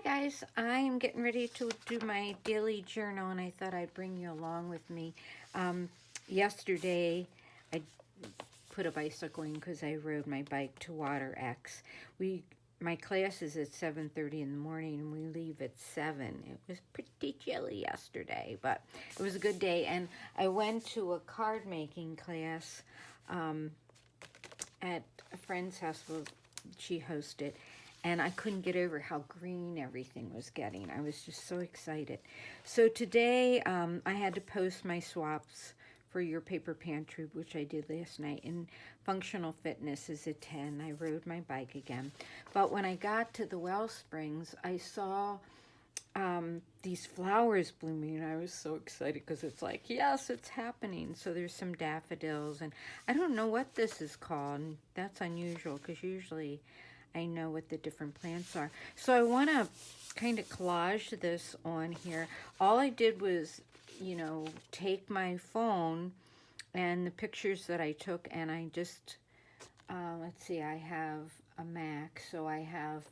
guys, I'm getting ready to do my daily journal and I thought I'd bring you along with me. Yesterday I put a bicycle in because I rode my bike to Water X. My class is at 7:30 in the morning and we leave at 7. It was pretty chilly yesterday, but it was a good day. And I went to a card making class at a friend's house. Well, she hosted. And I couldn't get over how green everything was getting. I was just so excited. So today I had to post my swaps for your paper pantry, which I did last night. And functional fitness is at 10. I rode my bike again. But when I got to the Wellsprings, I saw these flowers blooming. And I was so excited because it's like, yes, it's happening. So there's some daffodils. And I don't know what this is called. And that's unusual because usually I know what the different plants are. So I want to kind of collage this on here. All I did was, you know, take my phone and the pictures that I took, and I just, let's see, I have a Mac, so I have,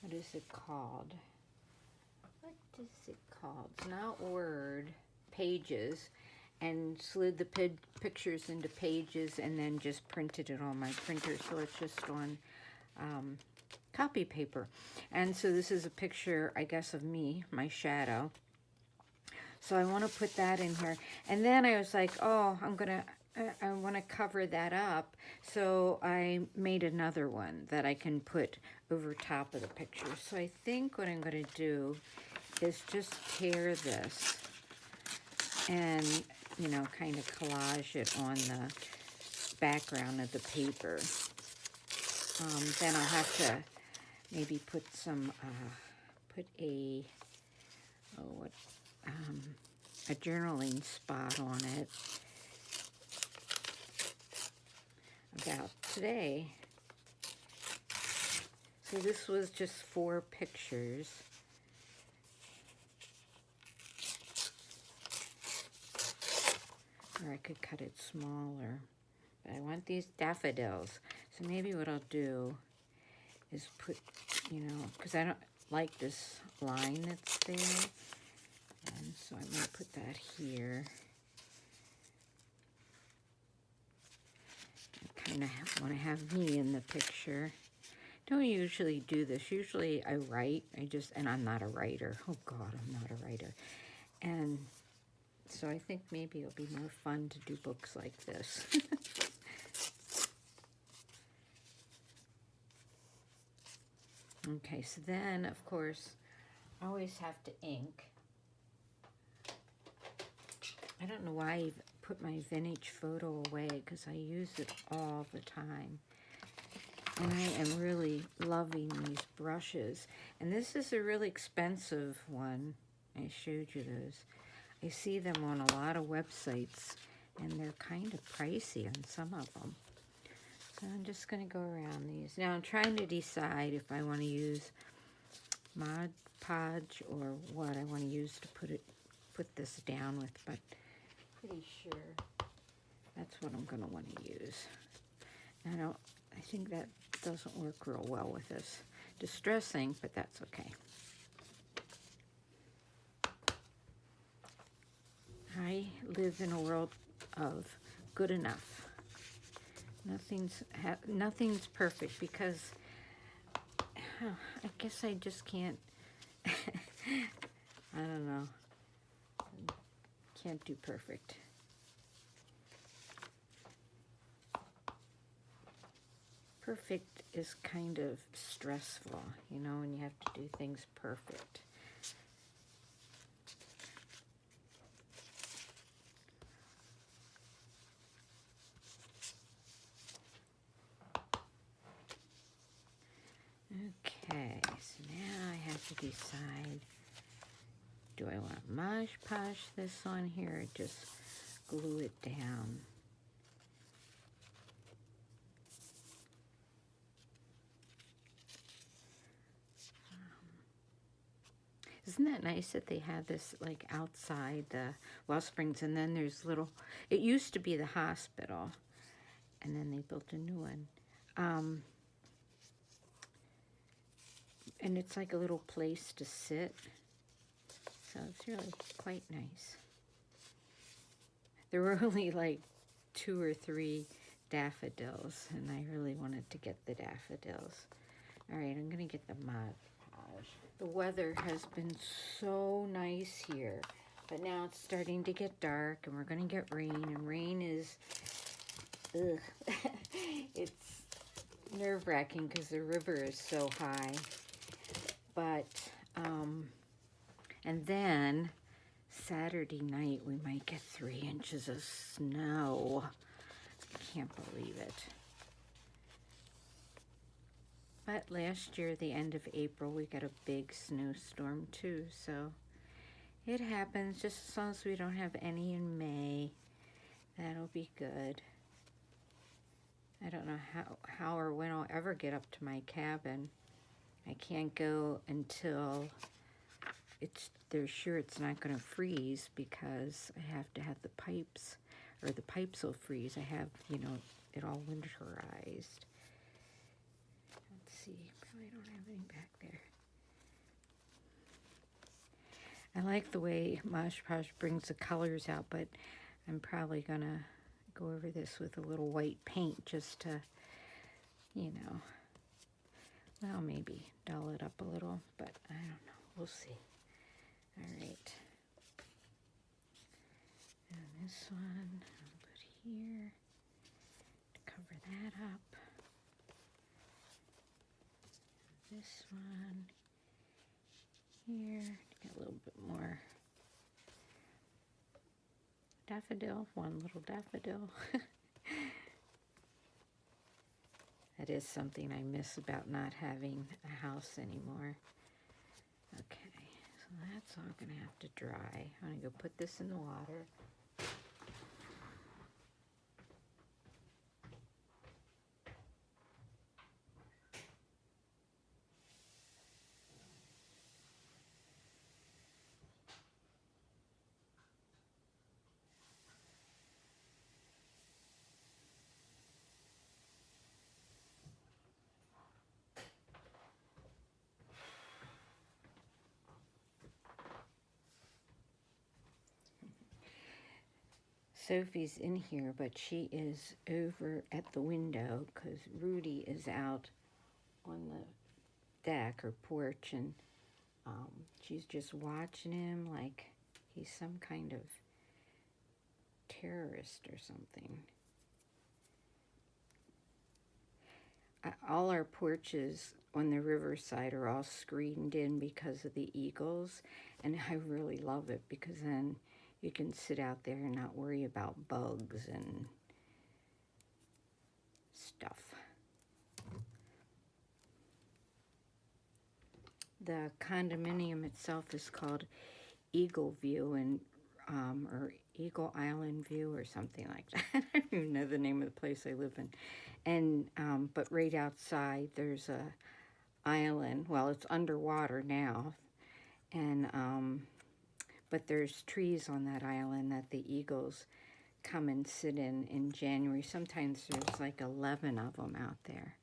what is it called? What is it called? It's not Word, Pages. And slid the pictures into Pages and then just printed it on my printer. So it's just on copy paper. And so this is a picture, I guess, of me, my shadow. So I want to put that in here. And then I was like, oh, I want to cover that up. So I made another one that I can put over top of the picture. So I think what I'm going to do is just tear this and, you know, kind of collage it on the background of the paper. Then I'll have to maybe put some, a journaling spot on it about today. So this was just 4 pictures. Or I could cut it smaller. But I want these daffodils. So maybe what I'll do is put, you know, because I don't like this line that's there. And so I'm going to put that here. I kind of want to have me in the picture. Don't usually do this. Usually I write. And I'm not a writer. Oh God, I'm not a writer. And so I think maybe it'll be more fun to do books like this. Okay, so then, of course, I always have to ink. I don't know why I put my vintage photo away because I use it all the time. And I am really loving these brushes. And this is a really expensive one. I showed you those. I see them on a lot of websites, and they're kind of pricey on some of them. So I'm just going to go around these. Now I'm trying to decide if I want to use Mod Podge or what I want to use to put this down with, but pretty sure that's what I'm going to want to use. I think that doesn't work real well with this. Distressing, but that's okay. I live in a world of good enough. Nothing's perfect because I guess I just can't. I don't know. Can't do perfect. Perfect is kind of stressful, you know, when you have to do things perfect. Okay, so now I have to decide, do I want to Mod Podge this on here or just glue it down? Isn't that nice that they have this like outside the Wellsprings, and then there's little, it used to be the hospital, and then they built a new one. And it's like a little place to sit. So it's really quite nice. There were only like 2 or 3 daffodils, and I really wanted to get the daffodils. All right, I'm gonna get the Mod Podge. The weather has been so nice here, but now it's starting to get dark, and we're gonna get rain, and rain is, ugh. It's nerve-wracking because the river is so high. But, and then Saturday night we might get 3 inches of snow. I can't believe it. But last year, the end of April, we got a big snowstorm too, so it happens. Just as long as we don't have any in May, that'll be good. I don't know how or when I'll ever get up to my cabin. I can't go until they're sure it's not going to freeze, because I have to have the pipes, or the pipes will freeze. I have, it all winterized. Let's see, probably don't have any back there. I like the way Mod Podge brings the colors out, but I'm probably going to go over this with a little white paint just to, well, maybe dull it up a little, but I don't know. We'll see. All right. And this one I'll put here to cover that up. This one here to get a little bit more daffodil, one little daffodil. That is something I miss about not having a house anymore. Okay, so that's all gonna have to dry. I'm gonna go put this in the water. Sophie's in here, but she is over at the window because Rudy is out on the deck or porch, and she's just watching him like he's some kind of terrorist or something. All our porches on the riverside are all screened in because of the eagles, and I really love it because then you can sit out there and not worry about bugs and stuff. The condominium itself is called Eagle View, and or Eagle Island View or something like that. I don't even know the name of the place I live in. And but right outside there's a island. Well, it's underwater now, and but there's trees on that island that the eagles come and sit in January. Sometimes there's like 11 of them out there.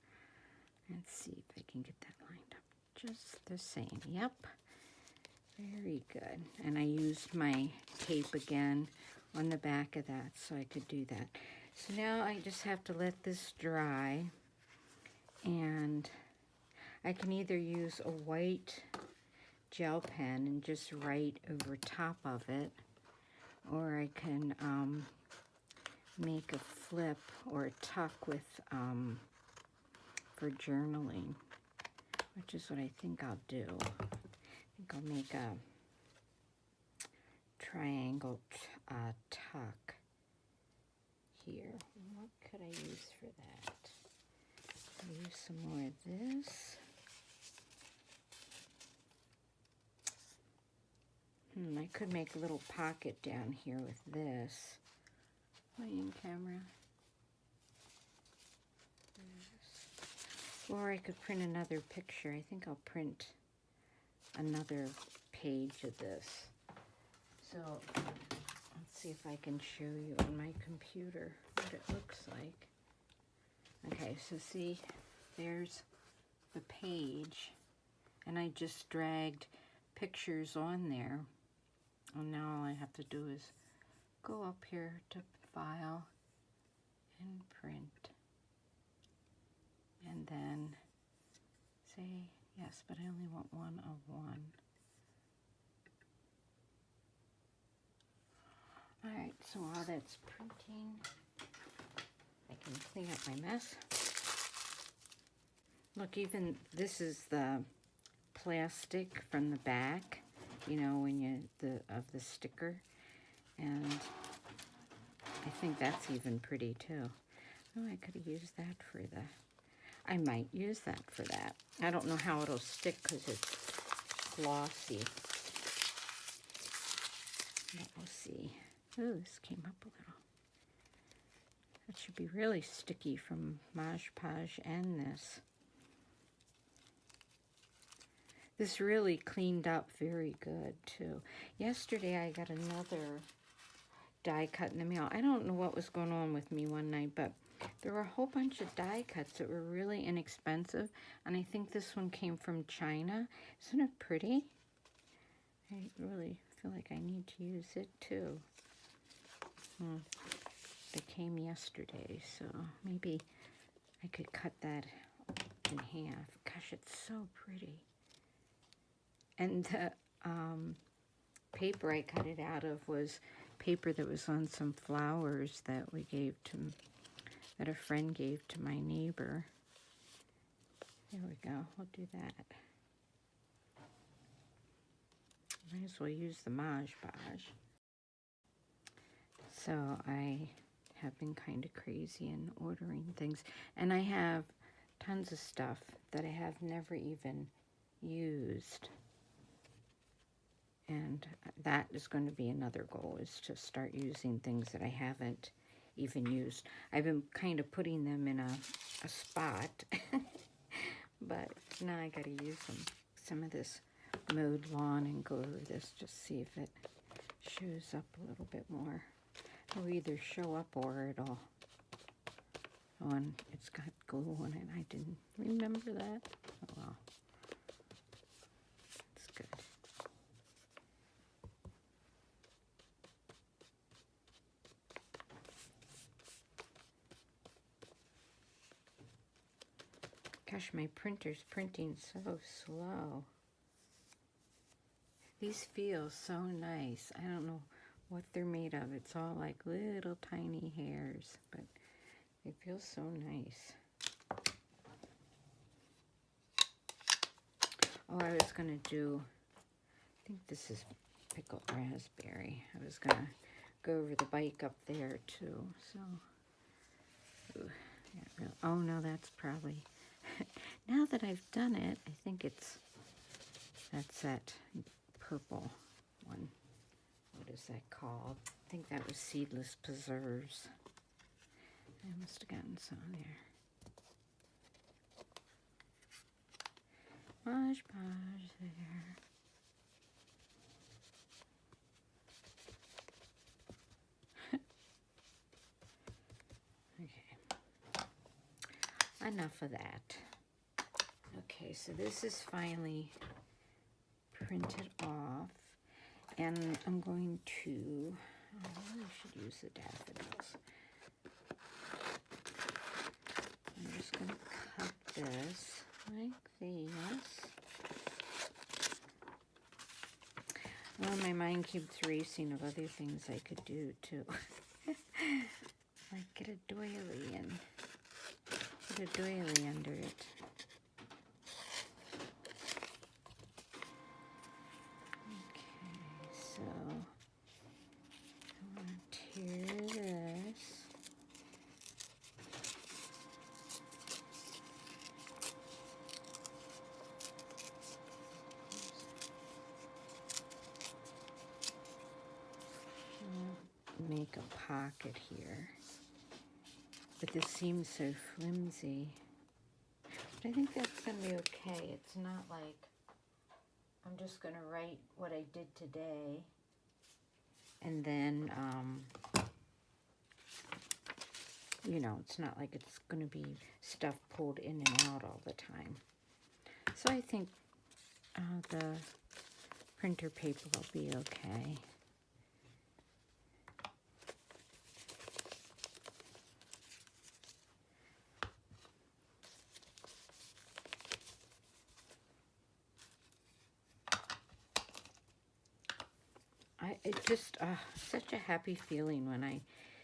Let's see if I can get that lined up just the same. Yep, very good. And I used my tape again on the back of that so I could do that. So now I just have to let this dry, and I can either use a white gel pen and just write over top of it, or I can make a flip or a tuck with for journaling, which is what I think I'll do. I think I'll make a triangle tuck here. What could I use for that? I'll use some more of this. I could make a little pocket down here with this. Playing camera. This. Or I could print another picture. I think I'll print another page of this. So let's see if I can show you on my computer what it looks like. Okay, so see, there's the page. and I just dragged pictures on there. And now all I have to do is go up here to File and Print, and then say yes, but I only want one of one. Alright, so while that's printing, I can clean up my mess. Look, even this is the plastic from the back, you know, when you, of the sticker. And I think that's even pretty too. Oh, I could have used that for I might use that for that. I don't know how it'll stick because it's glossy. But we'll see. Ooh, this came up a little. That should be really sticky from Mod Podge and this. This really cleaned up very good too. Yesterday I got another die cut in the mail. I don't know what was going on with me one night, but there were a whole bunch of die cuts that were really inexpensive, and I think this one came from China. Isn't it pretty? I really feel like I need to use it too. They came yesterday, so maybe I could cut that in half. Gosh, it's so pretty. And the paper I cut it out of was paper that was on some flowers that that a friend gave to my neighbor. There we go. We'll do that. Might as well use the Mod Podge. So I have been kind of crazy in ordering things, and I have tons of stuff that I have never even used. And that is going to be another goal, is to start using things that I haven't even used. I've been kind of putting them in a spot, but now I got to use them. Some of this mowed lawn, and go over this, just see if it shows up a little bit more. It'll either show up or it'll, and it's got glue on it. I didn't remember that. Oh well. It's good. Gosh, my printer's printing so slow. These feel so nice. I don't know what they're made of. It's all like little tiny hairs, but they feel so nice. Oh, I was going to do, I think this is pickled raspberry. I was going to go over the bike up there too, so. Ooh, yeah, oh no, that's probably, now that I've done it, I think that's that purple one. What is that called? I think that was Seedless Preserves. I must have gotten some there. Mod Podge there. Okay. Enough of that. Okay, so this is finally printed off. And I'm going to, I really should use the daffodils. I'm just going to cut this like this. Well, my mind keeps racing of other things I could do too. Like get a doily and put a doily under it. So, I want to tear this. Make a pocket here. But this seems so flimsy. But I think that's going to be okay. It's not like I'm just going to write what I did today, and then, you know, it's not like it's going to be stuff pulled in and out all the time. So I think The printer paper will be okay. It just, such a happy feeling when I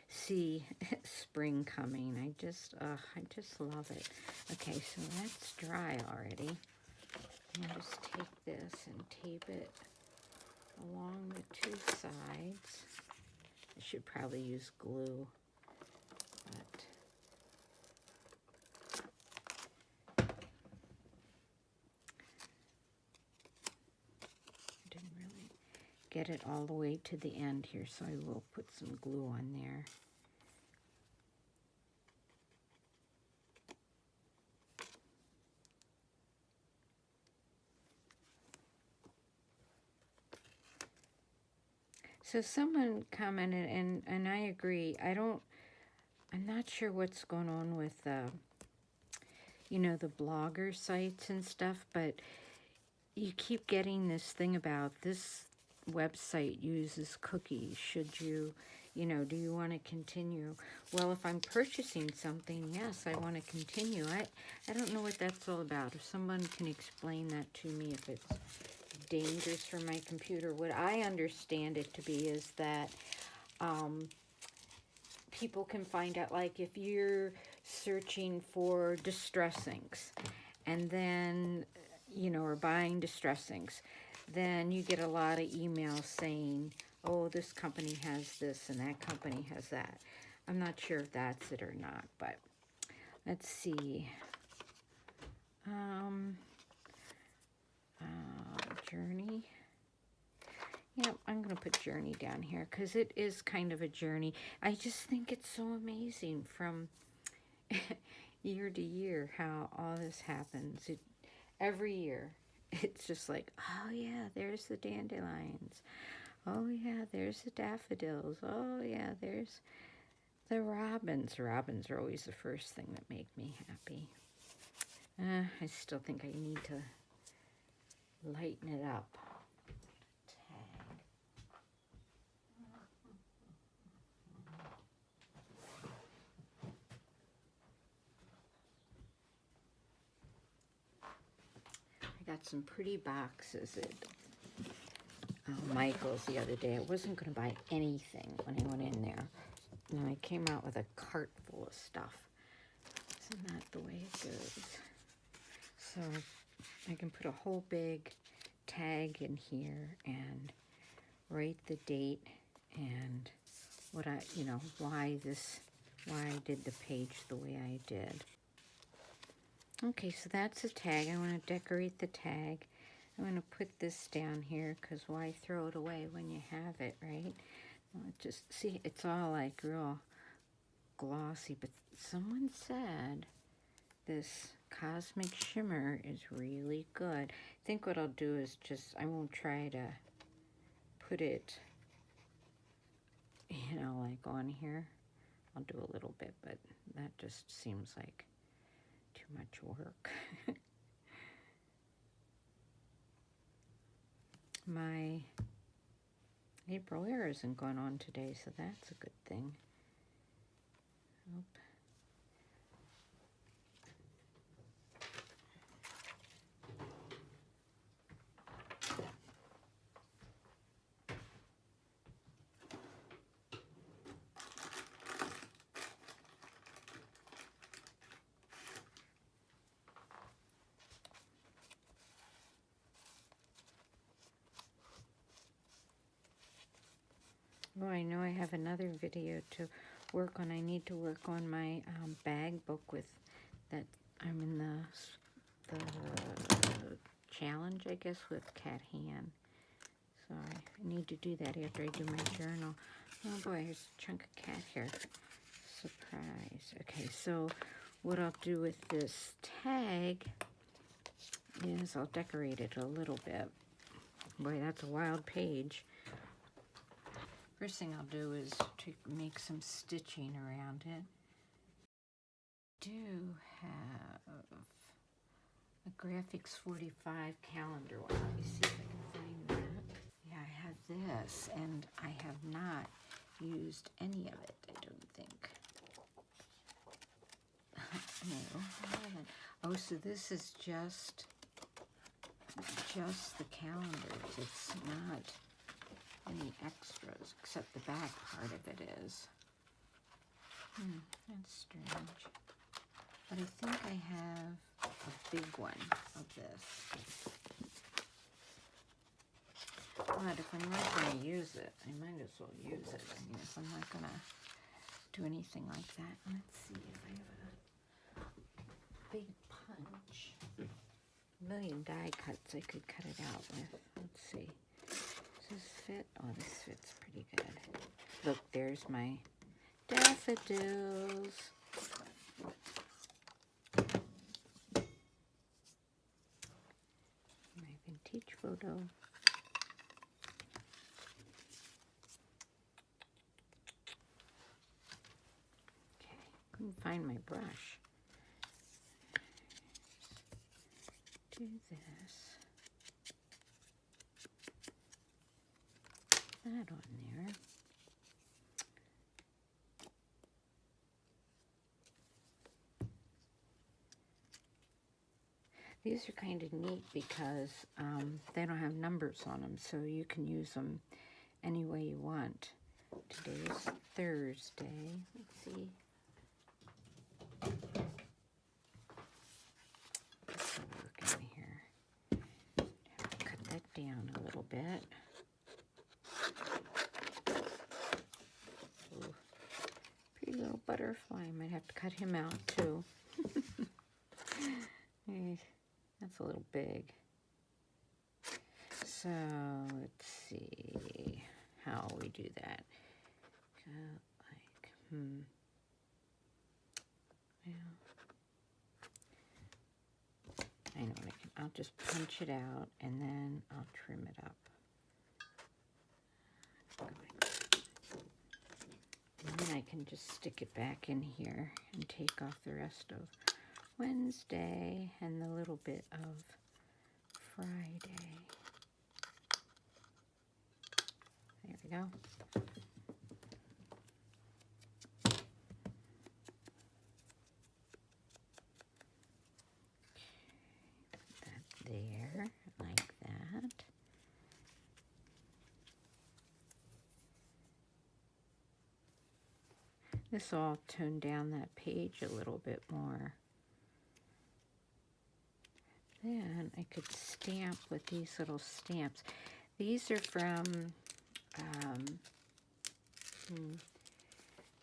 see spring coming. I just love it. Okay, so that's dry already. I'll just take this and tape it along the two sides. I should probably use glue, but I didn't really get it all the way to the end here, so I will put some glue on there. So someone commented, and I agree, I'm not sure what's going on with, you know, the blogger sites and stuff, but you keep getting this thing about this website uses cookies. Should you, you know, do you want to continue? Well, if I'm purchasing something, yes, I want to continue. I don't know what that's all about. If someone can explain that to me, if it's dangerous for my computer. What I understand it to be is that people can find out, like if you're searching for distress inks and then, you know, or buying distress inks, then you get a lot of emails saying, oh, this company has this and that company has that. I'm not sure if that's it or not, but let's see. Journey. Yep, I'm going to put journey down here because it is kind of a journey. I just think it's so amazing from year to year how all this happens. Every year, it's just like, oh yeah, there's the dandelions. Oh yeah, there's the daffodils. Oh yeah, there's the robins. Robins are always the first thing that make me happy. I still think I need to lighten it up. I got some pretty boxes at Michael's the other day. I wasn't going to buy anything when I went in there. And I came out with a cart full of stuff. Isn't that the way it goes? So I can put a whole big tag in here and write the date and what I, you know, why I did the page the way I did. Okay, so that's a tag. I want to decorate the tag. I'm going to put this down here because why throw it away when you have it, right? Well, just see, it's all like real glossy, but someone said this Cosmic Shimmer is really good. I think what I'll do is just, I won't try to put it, you know, like on here. I'll do a little bit, but that just seems like too much work. My April air isn't going on today, so that's a good thing. Oop. Oh, I know I have another video to work on. I need to work on my bag book with that. I'm in the challenge, I guess, with Cat Han. So I need to do that after I do my journal. Oh boy, here's a chunk of cat hair. Surprise. Okay, so what I'll do with this tag is I'll decorate it a little bit. Boy, that's a wild page. First thing I'll do is to make some stitching around it. I do have Graphics 45 calendar one. Let me see if I can find that. Yeah, I have this, and I have not used any of it, I don't think. No, I haven't. Oh, so this is just the calendars. It's not any extras, except the back part of it is. That's strange. But I think I have a big one of this. But if I'm not going to use it, I might as well use it. I mean, if I'm not going to do anything like that. Let's see if I have a big punch. A million die cuts I could cut it out with. Let's see. Does this fit? Oh, this fits pretty good. Look, there's my daffodils. My vintage photo. Okay, couldn't find my brush. Do this. That on there. These are kind of neat because they don't have numbers on them, so you can use them any way you want. Today's Thursday. Let's see. This will work in here. Have to cut that down a little bit. Ooh, pretty little butterfly. Might have to cut him out too. That's a little big. So let's see how we do that. Yeah. I know what I can. I'll just punch it out and then I'll trim it up. And then I can just stick it back in here and take off the rest of Wednesday and the little bit of Friday. There we go. Put that there, like that. This will tone down that page a little bit more. Then I could stamp with these little stamps. These are from,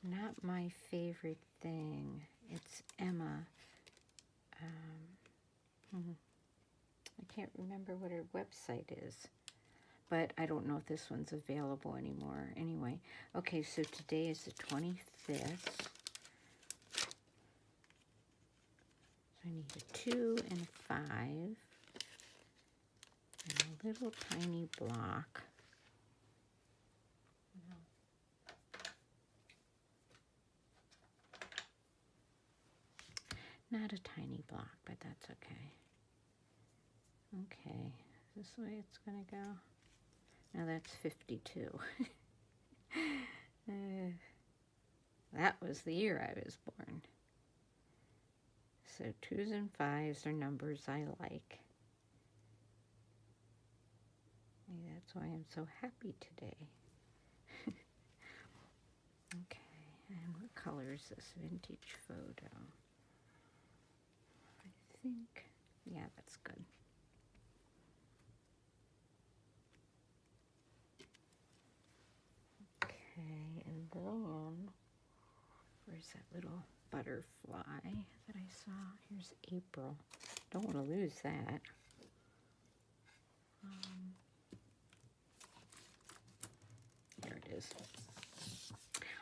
not my favorite thing. It's Emma. I can't remember what her website is, but I don't know if this one's available anymore. Anyway, okay, so today is the 25th. I need a 2 and a 5, and a little tiny block. Not a tiny block, but that's okay. Okay, is this the way it's going to go? Now that's 52. That was the year I was born. So 2s and 5s are numbers I like. Maybe that's why I'm so happy today. Okay, and what color is this vintage photo? I think, yeah, that's good. Okay, and then, where's that little butterfly that I saw? Here's April. Don't want to lose that. There it is.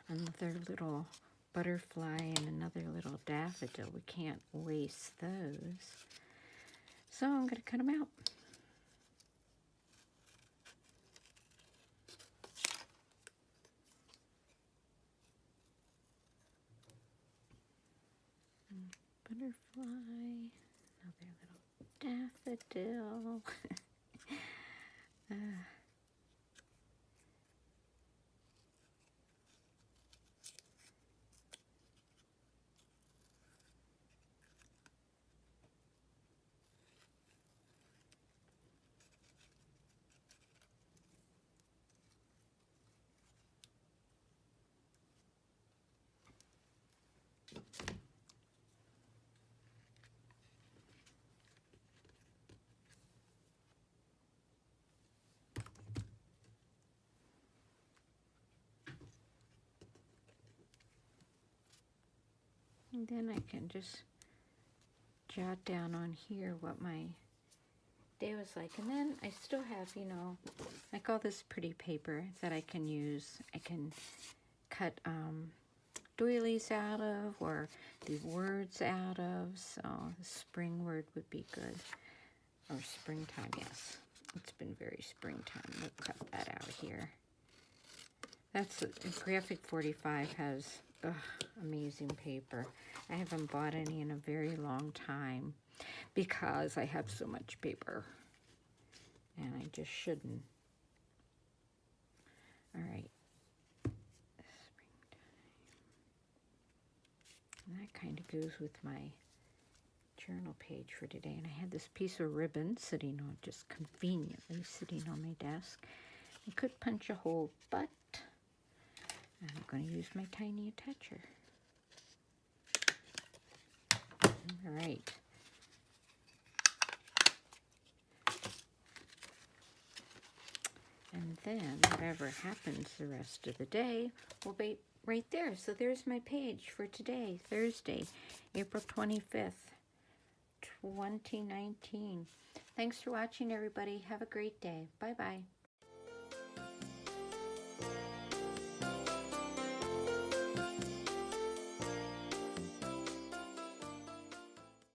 Another little butterfly and another little daffodil. We can't waste those. So I'm going to cut them out. Butterfly. Another little daffodil. And then I can just jot down on here what my day was like. And then I still have, you know, like all this pretty paper that I can use. I can cut doilies out of, or the words out of. So the spring word would be good. Or springtime, yes. It's been very springtime. We'll cut that out here. That's Graphic 45 has amazing paper. I haven't bought any in a very long time because I have so much paper. And I just shouldn't. All right. Springtime. And that kind of goes with my journal page for today. And I had this piece of ribbon sitting on, just conveniently sitting on my desk. I could punch a hole, but I'm going to use my tiny attacher. All right. And then whatever happens the rest of the day will be right there. So there's my page for today, Thursday, April 25th, 2019. Thanks for watching, everybody. Have a great day. Bye-bye.